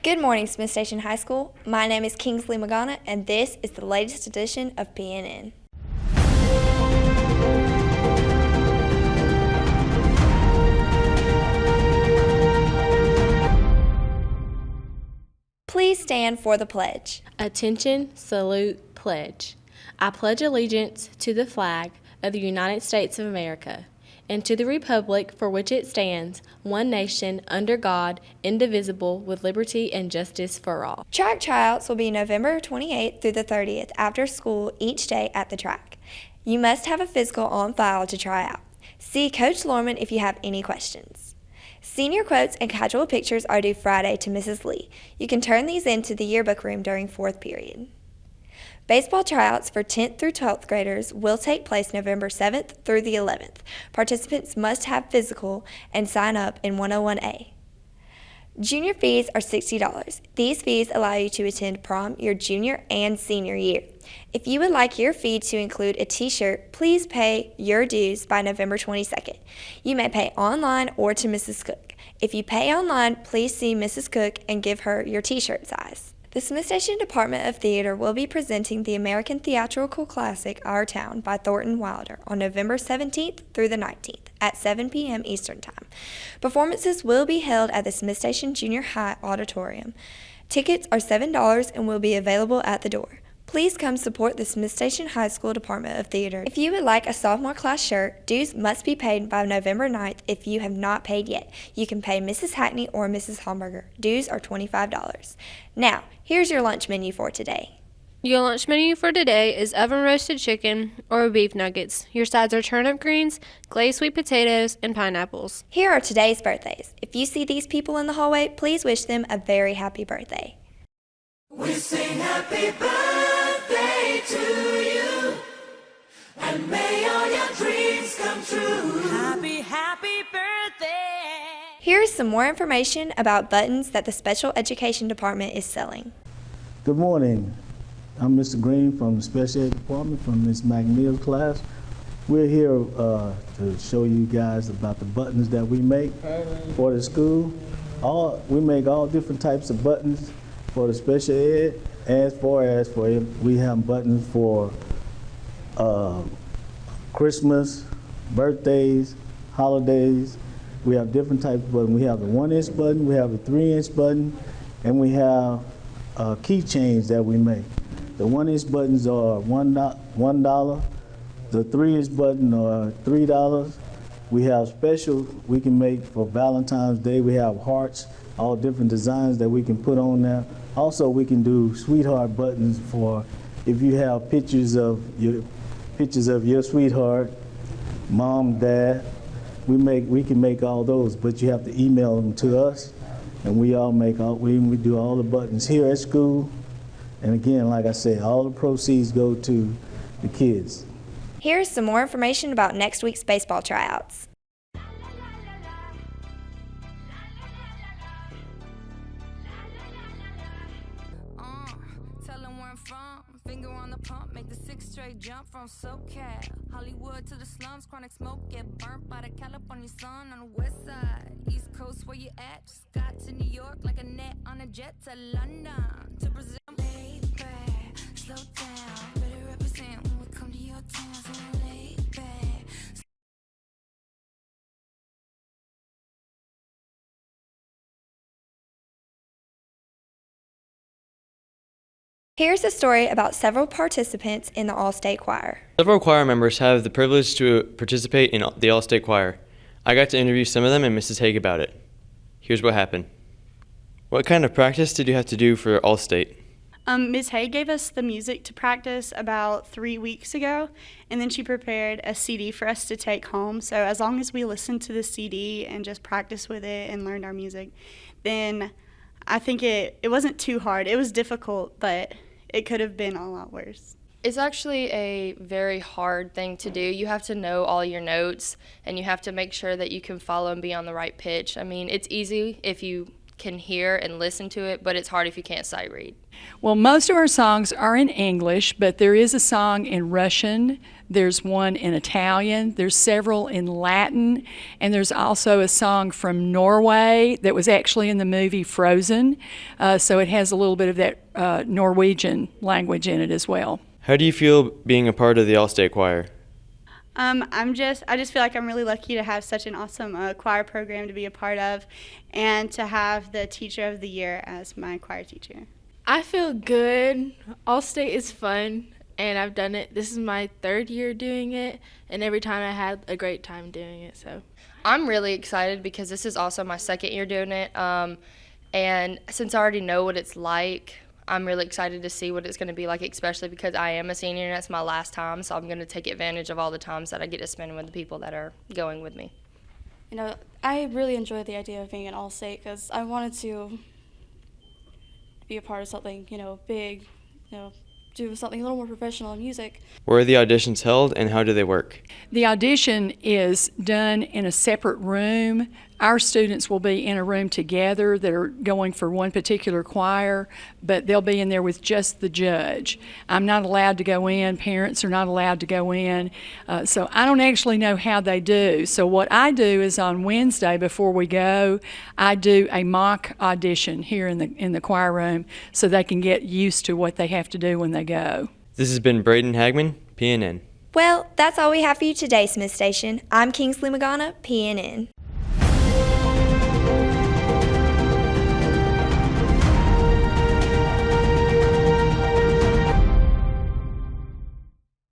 Good morning, Smith Station High School. My name is Kingsley Magana, and this is the latest edition of PNN. Please stand for the pledge. Attention, salute, pledge. I pledge allegiance to the flag of the United States of America and to the republic for which it stands, one nation, under God, indivisible, with liberty and justice for all. Track tryouts will be November 28th through the 30th after school each day at the track. You must have a physical on file to try out. See Coach Lorman if you have any questions. Senior quotes and casual pictures are due Friday to Mrs. Lee. You can turn these into the yearbook room during fourth period. Baseball tryouts for 10th through 12th graders will take place November 7th through the 11th. Participants must have physical and sign up in 101A. Junior fees are $60. These fees allow you to attend prom your junior and senior year. If you would like your fee to include a t-shirt, please pay your dues by November 22nd. You may pay online or to Mrs. Cook. If you pay online, please see Mrs. Cook and give her your t-shirt size. The Smith Station Department of Theater will be presenting the American Theatrical Classic Our Town by Thornton Wilder on November 17th through the 19th at 7 p.m. Eastern Time. Performances will be held at the Smith Station Junior High Auditorium. Tickets are $7 and will be available at the door. Please come support the Smith Station High School Department of Theater. If you would like a sophomore class shirt, dues must be paid by November 9th if you have not paid yet. You can pay Mrs. Hackney or Mrs. Homburger. Dues are $25. Now, here's your lunch menu for today. Your lunch menu for today is oven roasted chicken or beef nuggets. Your sides are turnip greens, glazed sweet potatoes, and pineapples. Here are today's birthdays. If you see these people in the hallway, please wish them a very happy birthday. We sing happy birthday to you, and may all your dreams come true. Happy birthday. Here's some more information about buttons that the Special Education Department is selling. Good morning. I'm Mr. Green from the Special Ed Department from Ms. McNeil's class. We're here to show you guys about the buttons that we make for the school. We make all different types of buttons for the special ed, as far as we have buttons for Christmas, birthdays, holidays. We have different types of buttons. We have the 1-inch button, we have the 3-inch button, and we have keychains that we make. The 1-inch buttons are $1. The 3-inch button are $3. We have special we can make for Valentine's Day. We have hearts, all different designs that we can put on there. Also, we can do sweetheart buttons for if you have pictures of your sweetheart, mom, dad. We can make all those, but you have to email them to us, and we do all the buttons here at school. And again, like I said, all the proceeds go to the kids. Here's some more information about next week's baseball tryouts. Finger on the pump, make the 6 straight jump from SoCal. Hollywood to the slums, chronic smoke, get burnt by the California sun on the west side. East Coast, where you at? Just got to New York like a net on a jet to London. To Brazil, laid back, slow down. Better represent when we come to your town, so laid back. Here's a story about several participants in the All-State Choir. Several choir members have the privilege to participate in the All-State Choir. I got to interview some of them and Mrs. Haig about it. Here's what happened. What kind of practice did you have to do for All-State? Ms. Hay gave us the music to practice about 3 weeks ago, and then she prepared a CD for us to take home. So as long as we listened to the CD and just practiced with it and learned our music, then I think it wasn't too hard. It was difficult, but it could have been a lot worse. It's actually a very hard thing to do. You have to know all your notes, and you have to make sure that you can follow and be on the right pitch. I mean, it's easy if you can hear and listen to it, but it's hard if you can't sight read. Well, most of our songs are in English, but there is a song in Russian, there's one in Italian, there's several in Latin, and there's also a song from Norway that was actually in the movie Frozen, so it has a little bit of that Norwegian language in it as well. How do you feel being a part of the All-State Choir? I just feel like I'm really lucky to have such an awesome choir program to be a part of, and to have the Teacher of the Year as my choir teacher. I feel good. All-State is fun, and I've done it. This is my 3rd year doing it, and every time I had a great time doing it. So I'm really excited because this is also my 2nd year doing it, and since I already know what it's like, I'm really excited to see what it's going to be like, especially because I am a senior and it's my last time, so I'm going to take advantage of all the times that I get to spend with the people that are going with me. You know, I really enjoyed the idea of being an All-State because I wanted to be a part of something, big, do something a little more professional in music. Where are the auditions held and how do they work? The audition is done in a separate room. Our students will be in a room together that are going for one particular choir, but they'll be in there with just the judge. I'm not allowed to go in. Parents are not allowed to go in. So I don't actually know how they do. So what I do is on Wednesday before we go, I do a mock audition here in the choir room so they can get used to what they have to do when they go. This has been Braden Hagman, PNN. Well, that's all we have for you today, Smith Station. I'm Kingsley Magana, PNN.